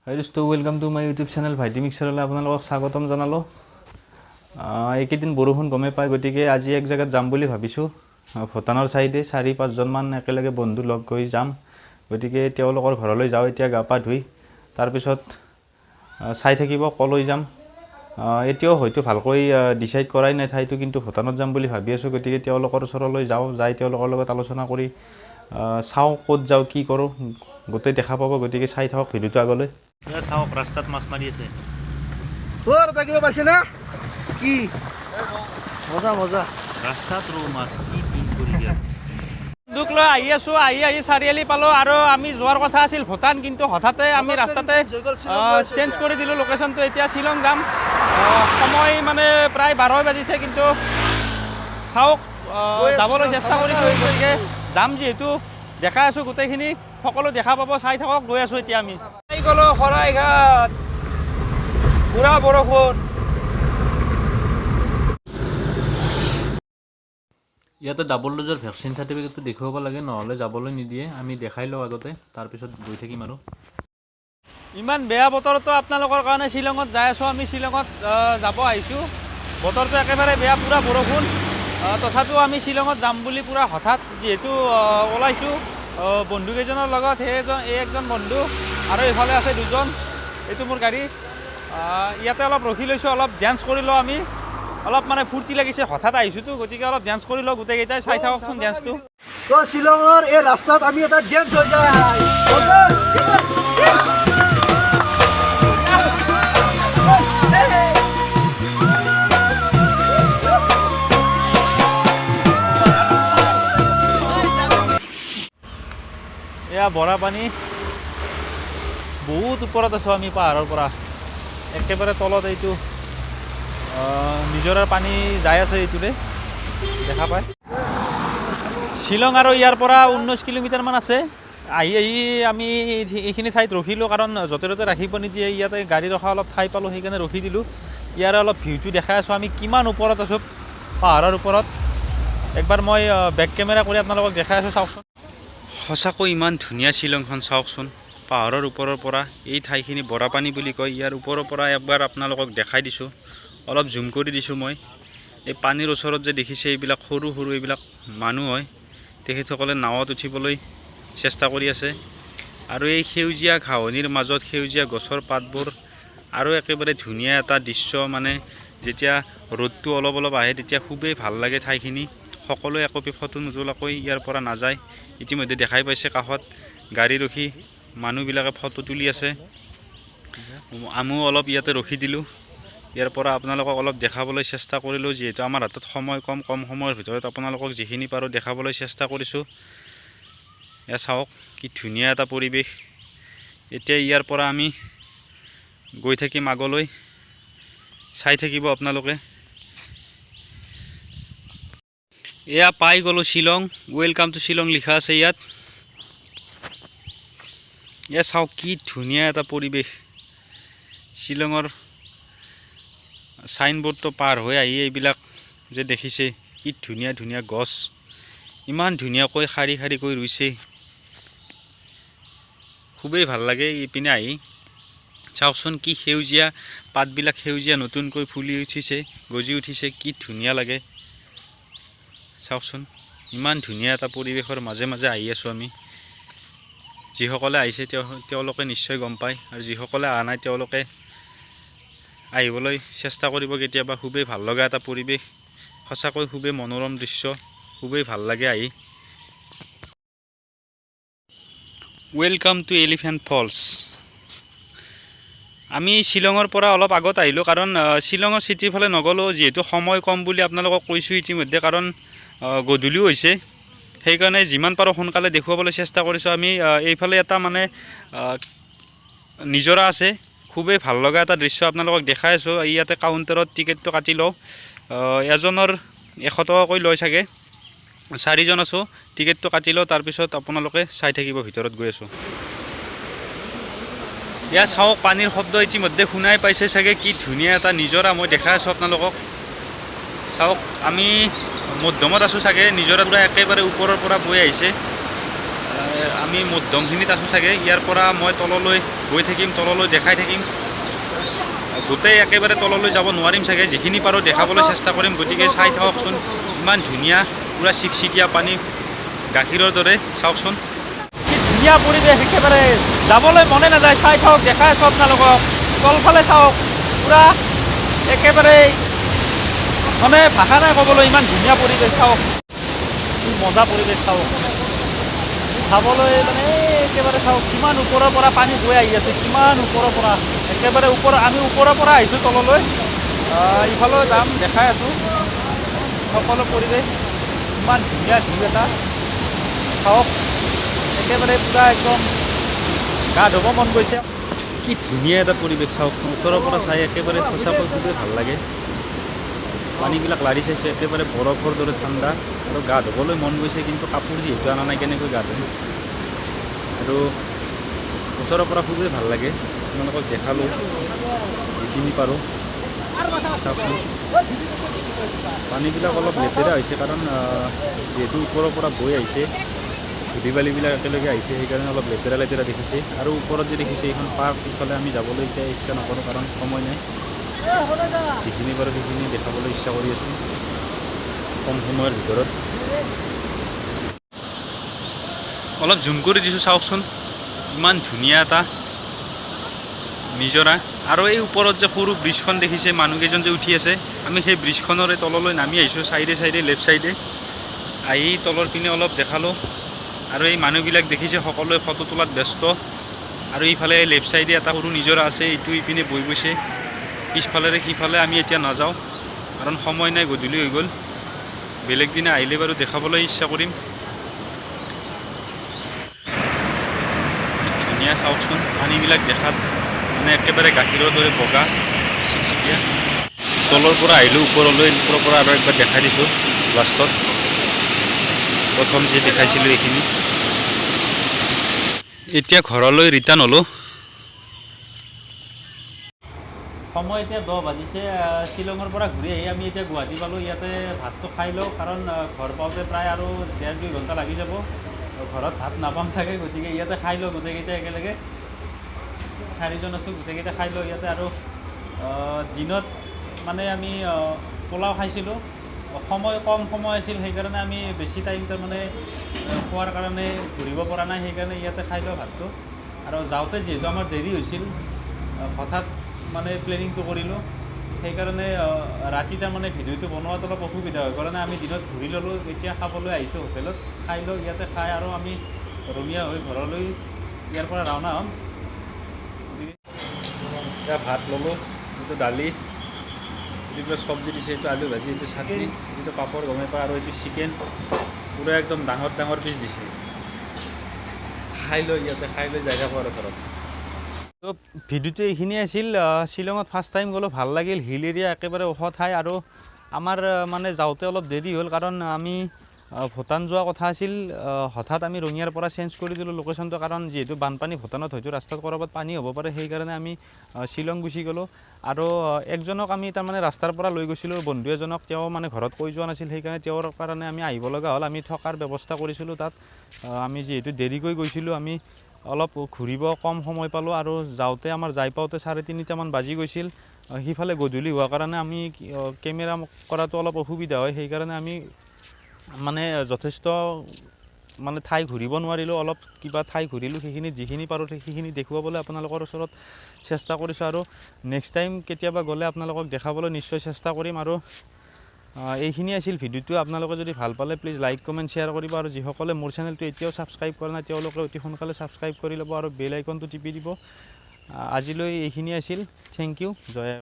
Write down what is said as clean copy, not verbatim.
হাই দোস্ত, welcome to my YouTube channel ভাইটি মিক্সাৰলৈ আপোনালোকক স্বাগতম জনালোঁ। এইকেইদিন বৰষুণ গমেই পায়, গতিকে আজি এক জেগাত যাম বুলি ভাবিছোঁ। ভূটানৰ ছাইডে 4-5জনমান একেলগে বন্ধু লগ হৈ যাম। গতিকে তেওঁলোকৰ ঘৰলৈ যাওঁ এতিয়া গা পা ধুই। তাৰপিছত চাই থাকিব কলৈ যাম। এতিয়াও হয়তো ভালকৈ ডিচাইড কৰাই নাই ঠাইটো, কিন্তু ভূটানত যাম বুলি ভাবি আছোঁ। গতিকে তেওঁলোকৰ ওচৰলৈ যাওঁ, যাই তেওঁলোকৰ লগত আলোচনা কৰি চাওঁ ক'ত যাওঁ, কি কৰোঁ, গোটেই দেখা পাব। গতিকে চাই থাকক ভিডিঅ'টো আগলৈ। চাওক ৰাস্তাত মাছ মাৰি আছে। কিবা পাইছে না কি মজা মজা ৰাস্তাত ৰৌ মাছ কি কৰি দিয়া। বন্দুক লৈ আহি আছোঁ, আহি চাৰিআলি পালোঁ আৰু আমি যোৱাৰ কথা আছিল ভূটান, কিন্তু হঠাতে আমি ৰাস্তাতে চেঞ্জ কৰি দিলোঁ লোকেশ্যনটো। এতিয়া শ্বিলং যাম। সময় মানে প্ৰায় 12 বাজিছে, কিন্তু চাওক যাবলৈ চেষ্টা কৰিছোঁ। গতিকে যাম যিহেতু দেখাই আছোঁ গোটেইখিনি, সকলো দেখা পাব, চাই থাকক। গৈ আছোঁ এতিয়া আমি। গ'লোঁ শৰাইঘাট, পুৰা বৰষুণ। ইয়াতে ডাবল ড'জৰ ভেকচিন চাৰ্টিফিকেটটো দেখুৱাব লাগে, নহ'লে যাবলৈ নিদিয়ে। আমি দেখাই লওঁ আগতে, তাৰপিছত গৈ থাকিম আৰু। ইমান বেয়া বতৰতো আপোনালোকৰ কাৰণে শ্বিলঙত যাই আছোঁ। আমি শ্বিলঙত যাব আহিছোঁ, বতৰটো একেবাৰে বেয়া, পূৰা বৰষুণ। তথাপিও আমি শ্বিলঙত যাম বুলি পূৰা হঠাৎ যিহেতু ওলাইছোঁ বন্ধুকেইজনৰ লগত। এই একজন বন্ধু আৰু এইফালে আছে দুজন। এইটো মোৰ গাড়ী। ইয়াতে অলপ ৰখি লৈছোঁ, অলপ ডেন্স কৰি লওঁ আমি। অলপ মানে ফূৰ্তি লাগিছে, হঠাৎ আহিছোঁতো, গতিকে অলপ ডেন্স কৰি লওঁ গোটেইকেইটাই। চাই থাককচোন ডেন্সটো। তো শ্বিলঙৰ এই ৰাস্তাত আমি এটা ডেন্স হৈ যায়। এয়া বৰা পানী, বহুত ওপৰত আছোঁ আমি পাহাৰৰ পৰা। একেবাৰে তলত এইটো নিজৰাৰ পানী যাই আছে, এইটোৰে দেখা পায়। শ্বিলং আৰু ইয়াৰ পৰা 19 কিলোমিটাৰমান আছে। আহি আমি এইখিনি ঠাইত ৰখিলোঁ, কাৰণ য'তে ত'তে ৰাখিব নিদিয়ে। ইয়াতে গাড়ী ৰখা অলপ ঠাই পালোঁ, সেইকাৰণে ৰখি দিলোঁ। ইয়াৰে অলপ ভিউটো দেখাই আছোঁ আমি কিমান ওপৰত আছোঁ, পাহাৰৰ ওপৰত। একবাৰ মই বেক কেমেৰা কৰি আপোনালোকক দেখাই আছোঁ, চাওকচোন। সঁচাকৈ ইমান ধুনীয়া শ্বিলংখন, চাওকচোন। পাহাৰৰ ওপৰৰ পৰা এই ঠাইখিনি বৰাপানী বুলি কয়। ইয়াৰ ওপৰৰ পৰা একবাৰ আপোনালোকক দেখাই দিছোঁ, অলপ জুম কৰি দিছোঁ মই। এই পানীৰ ওচৰত যে দেখিছে, এইবিলাক সৰু সৰু এইবিলাক মানুহ হয়। তেখেতসকলে নাৱত উঠিবলৈ চেষ্টা কৰি আছে। আৰু এই সেউজীয়া ঘাঁহনিৰ মাজত সেউজীয়া গছৰ পাতবোৰ, আৰু একেবাৰে ধুনীয়া এটা দৃশ্য। মানে যেতিয়া ৰ'দটো অলপ অলপ আহে, তেতিয়া খুবেই ভাল লাগে ঠাইখিনি। সকলোৱে একপি ফটো নোতোলাকৈ ইয়াৰ পৰা নাযায়। ইতিমধ্যে দেখাই পাইছে কাষত গাড়ী ৰখি মানুহবিলাকে ফটো তুলি আছে। আমিও অলপ ইয়াতে ৰখি দিলোঁ। ইয়াৰ পৰা আপোনালোকক অলপ দেখাবলৈ চেষ্টা কৰিলোঁ, যিহেতু আমাৰ হাতত সময় কম সময়ৰ ভিতৰত আপোনালোকক যিখিনি পাৰোঁ দেখাবলৈ চেষ্টা কৰিছোঁ। এয়া চাওক কি ধুনীয়া এটা পৰিৱেশ। এতিয়া ইয়াৰ পৰা আমি গৈ থাকিম আগলৈ, চাই থাকিব আপোনালোকে। এয়া পাই গ'লোঁ শ্বিলং, ৱেলকাম টু শ্বিলং লিখা আছে ইয়াত। এয়া চাওক কি ধুনীয়া এটা পৰিৱেশ। শ্বিলঙৰ চাইনবোৰ্ডটো পাৰ হৈ আহি এইবিলাক যে দেখিছে, কি ধুনীয়া ধুনীয়া গছ, ইমান ধুনীয়াকৈ শাৰী শাৰীকৈ ৰুইছে। খুবেই ভাল লাগে ইপিনে আহি। চাওকচোন কি সেউজীয়া পাতবিলাক, সেউজীয়া নতুনকৈ ফুলি উঠিছে, গজি উঠিছে, কি ধুনীয়া লাগে। চাওকচোন ইমান ধুনীয়া এটা পৰিৱেশৰ মাজে মাজে আহি আছোঁ আমি। যিসকলে আহিছে তেওঁলোকে নিশ্চয় গম পায়, আৰু যিসকলে অহা নাই তেওঁলোকে আহিবলৈ চেষ্টা কৰিব কেতিয়াবা। খুবেই ভাল লগা এটা পৰিৱেশ, সঁচাকৈ খুবেই মনোৰম দৃশ্য, খুবেই ভাল লাগে আহি। ৱেলকাম টু এলিফেণ্ট ফলছ। আমি শ্বিলঙৰ পৰা অলপ আগত আহিলোঁ, কাৰণ শ্বিলঙৰ চিটিৰ ফালে নগ'লোঁ, যিহেতু সময় কম বুলি আপোনালোকক কৈছোঁ ইতিমধ্যে। কাৰণ গধূলিও হৈছে, সেইকাৰণে যিমান পাৰোঁ সোনকালে দেখুৱাবলৈ চেষ্টা কৰিছোঁ আমি। এইফালে এটা মানে নিজৰা আছে, খুবেই ভাল লগা এটা দৃশ্য আপোনালোকক দেখাই আছোঁ। ইয়াতে কাউণ্টাৰত টিকেটটো কাটি লওঁ। এজনৰ 100 টকাকৈ লয় চাগে। 4জন আছোঁ, টিকেটটো কাটি লওঁ, তাৰপিছত আপোনালোকে চাই থাকিব। ভিতৰত গৈ আছোঁ। এয়া চাওক পানীৰ শব্দ ইতিমধ্যে শুনাই পাইছে চাগে, কি ধুনীয়া এটা নিজৰা মই দেখাই আছোঁ আপোনালোকক। চাওক আমি মধ্যমত আছোঁ চাগে, নিজৰা পুৰা একেবাৰে ওপৰৰ পৰা বৈ আহিছে। আমি মধ্যমখিনিত আছোঁ চাগে। ইয়াৰ পৰা মই তললৈ গৈ থাকিম, তললৈ দেখাই থাকিম। গোটেই একেবাৰে তললৈ যাব নোৱাৰিম চাগে, যিখিনি পাৰোঁ দেখাবলৈ চেষ্টা কৰিম। গতিকে চাই থাককচোন, ইমান ধুনীয়া, পূৰা চিকচিকীয়া পানী, গাখীৰৰ দৰে। চাওকচোন কি ধুনীয়া পৰিৱেশ, একেবাৰে যাবলৈ মনে নাযায়। চাই থাকক, দেখাই আছোঁ আপোনালোকক। তলফালে চাওক, পূৰা একেবাৰে মানে ভাষা নাই ক'বলৈ, ইমান ধুনীয়া পৰিৱেশ। চাওক কি মজা পৰিৱেশ, চাওক চাবলৈ মানে একেবাৰে চাওক কিমান ওপৰৰ পৰা পানী বৈ আহি আছে, কিমান ওপৰৰ পৰা একেবাৰে ওপৰ। আমি ওপৰৰ পৰা আহিছোঁ তললৈ, ইফালেও যাম, দেখাই আছোঁ সকলো পৰিৱেশ। ইমান ধুনীয়া ভিউ এটা, চাওক একেবাৰে পূৰা একদম গা ধুব মন গৈছে। কি ধুনীয়া এটা পৰিৱেশ চাওকচোন, ওচৰৰ পৰা চাই একেবাৰে সঁচাকৈ খুবেই ভাল লাগে। পানীবিলাক লাৰি চাইছোঁ, একেবাৰে বৰফৰ দৰে ঠাণ্ডা, আৰু গা ধুবলৈ মন গৈছে, কিন্তু কাপোৰ যিহেতু অনা নাই, কেনেকৈ গা ধুম। আৰু ওচৰৰ পৰা খুবেই ভাল লাগে, আপোনালোকক দেখালোঁ যিখিনি পাৰোঁ। চাওকচোন পানীবিলাক অলপ লেতেৰা হৈছে, কাৰণ যিহেতু ওপৰৰ পৰা বৈ আহিছে, ধূলি বালিবিলাক একেলগে আহিছে, সেইকাৰণে অলপ লেতেৰা লেতেৰা দেখিছে। আৰু ওপৰত যে দেখিছে এইখন পাৰ্ক, ইফালে আমি যাবলৈ এতিয়া ইচ্ছা নকৰোঁ, কাৰণ সময় নাই। যিখিনি পাৰোঁ সেইখিনি দেখাবলৈ ইচ্ছা কৰি আছোঁ কম সময়ৰ ভিতৰত। অলপ জুম কৰি দিছোঁ, চাওকচোন ইমান ধুনীয়া এটা নিজৰা। আৰু এই ওপৰত যে সৰু ব্ৰিজখন দেখিছে, মানুহকেইজন যে উঠি আছে, আমি সেই ব্ৰিজখনৰে তললৈ নামি আহিছোঁ। চাইডে চাইডে লেফ্ট চাইডে আহি তলৰ পিনে অলপ দেখালোঁ। আৰু এই মানুহবিলাক দেখিছে, সকলোৱে ফটো তোলাত ব্যস্ত। আৰু ইফালে লেফ্ট চাইডে এটা সৰু নিজৰা আছে, এইটো ইপিনে বৈ গৈছে। পিছফালেৰে সিফালে আমি এতিয়া নাযাওঁ, কাৰণ সময় নাই, গধূলি হৈ গ'ল। বেলেগ দিনা আহিলে বাৰু দেখাবলৈ ইচ্ছা কৰিম। ধুনীয়া, চাওকচোন পানীবিলাক দেখাত মানে একেবাৰে গাখীৰৰ দৰে বগা, চিকচিকীয়া। তলৰ পৰা আহিলোঁ ওপৰলৈ, ওপৰৰ পৰা আৰু একবাৰ দেখাই দিছোঁ লাষ্টত। প্ৰথম যে দেখাইছিলোঁ এইখিনি। এতিয়া ঘৰলৈ ৰিটাৰ্ণ হ'লোঁ। সময় এতিয়া 10 বাজিছে। শ্বিলঙৰ পৰা ঘূৰি আহি আমি এতিয়া গুৱাহাটী পালোঁ। ইয়াতে ভাতটো খাই লওঁ, কাৰণ ঘৰ পাওঁতে প্ৰায় আৰু 1.5-2 ঘণ্টা লাগি যাব। ঘৰত ভাত নাপাম চাগে, গতিকে ইয়াতে খাই লওঁ গোটেইকেইটা একেলগে। 4জন আছোঁ, গোটেইকেইটা খাই লওঁ ইয়াতে। আৰু দিনত মানে আমি পোলাও খাইছিলোঁ, সময় কম সময় আছিল, সেইকাৰণে আমি বেছি টাইম তাৰমানে খোৱাৰ কাৰণে ঘূৰিব পৰা নাই, সেইকাৰণে ইয়াতে খাই লওঁ ভাতটো। আৰু যাওঁতে যিহেতু আমাৰ দেৰি হৈছিল, হঠাৎ মানে প্লেনিংটো কৰিলোঁ, সেইকাৰণে ৰাতি তাৰমানে ভিডিঅ'টো বনোৱাত অলপ অসুবিধা হয়, কাৰণে আমি দিনত ঘূৰি ল'লোঁ। এতিয়া খাবলৈ আহিছোঁ হোটেলত, খাই লওঁ ইয়াতে। খাই আৰু আমি ৰঙীয়া হৈ ঘৰলৈ ইয়াৰ পৰা ৰাওনা হ'ম। এতিয়া ভাত ল'লোঁ, এইটো দালি, এইটো চব্জি দিছে, এইটো আলু ভাজি, এইটো চাটনি, এইটো পাপৰ গমেই পায়, আৰু এইটো চিকেন, পূৰা একদম ডাঙৰ ডাঙৰ পিচ দিছে। খাই লৈ ইয়াতে, খাই লৈ যাই থাকোঁ আৰু ঘৰত। তো ভিডিঅ'টো এইখিনিয়ে আছিল। শ্বিলঙত ফাৰ্ষ্ট টাইম গ'লোঁ, ভাল লাগিল। হিল এৰিয়া, একেবাৰে ওখ ঠাই। আৰু আমাৰ মানে যাওঁতে অলপ দেৰি হ'ল, কাৰণ আমি ভূটান যোৱা কথা আছিল। হঠাৎ আমি ৰঙিয়াৰ পৰা চেঞ্জ কৰি দিলোঁ লোকেশ্যনটো, কাৰণ যিহেতু বানপানী ভূটানত হয়তো ৰাস্তাত ক'ৰবাত পানী হ'ব পাৰে, সেইকাৰণে আমি শ্বিলং গুচি গ'লোঁ। আৰু একজনক আমি তাৰমানে ৰাস্তাৰ পৰা লৈ গৈছিলোঁ, বন্ধু এজনক, তেওঁ মানে ঘৰত কৈ যোৱা নাছিল, সেইকাৰণে তেওঁৰ কাৰণে আমি আহিব লগা হ'ল। আমি থকাৰ ব্যৱস্থা কৰিছিলোঁ তাত। আমি যিহেতু দেৰিকৈ গৈছিলোঁ, আমি অলপ ঘূৰিব কম সময় পালোঁ। আৰু যাওঁতে আমাৰ যাই পাওঁতে 3:30মান বাজি গৈছিল। সিফালে গধূলি হোৱাৰ কাৰণে আমি কেমেৰা কৰাটো অলপ অসুবিধা হয়, সেইকাৰণে আমি মানে যথেষ্ট মানে ঠাই ঘূৰিব নোৱাৰিলোঁ। অলপ কিবা ঠাই ঘূৰিলোঁ, সেইখিনি যিখিনি পাৰোঁ সেইখিনি দেখুৱাবলৈ আপোনালোকৰ ওচৰত চেষ্টা কৰিছোঁ। আৰু নেক্সট টাইম কেতিয়াবা গ'লে আপোনালোকক দেখাবলৈ নিশ্চয় চেষ্টা কৰিম। আৰু এইখিনি আছিল ভিডিঅ'টো। আপোনালোকে যদি ভাল পালে প্লিজ লাইক, কমেণ্ট, শ্বেয়াৰ কৰিব। আৰু যিসকলে মোৰ চেনেলটো এতিয়াও ছাবস্ক্ৰাইব কৰা নাই, তেওঁলোকে অতি সোনকালে ছাবস্ক্ৰাইব কৰি ল'ব আৰু বেল আইকনটো টিপি দিব। আজিলৈ এইখিনি আছিল। Thank U. জয়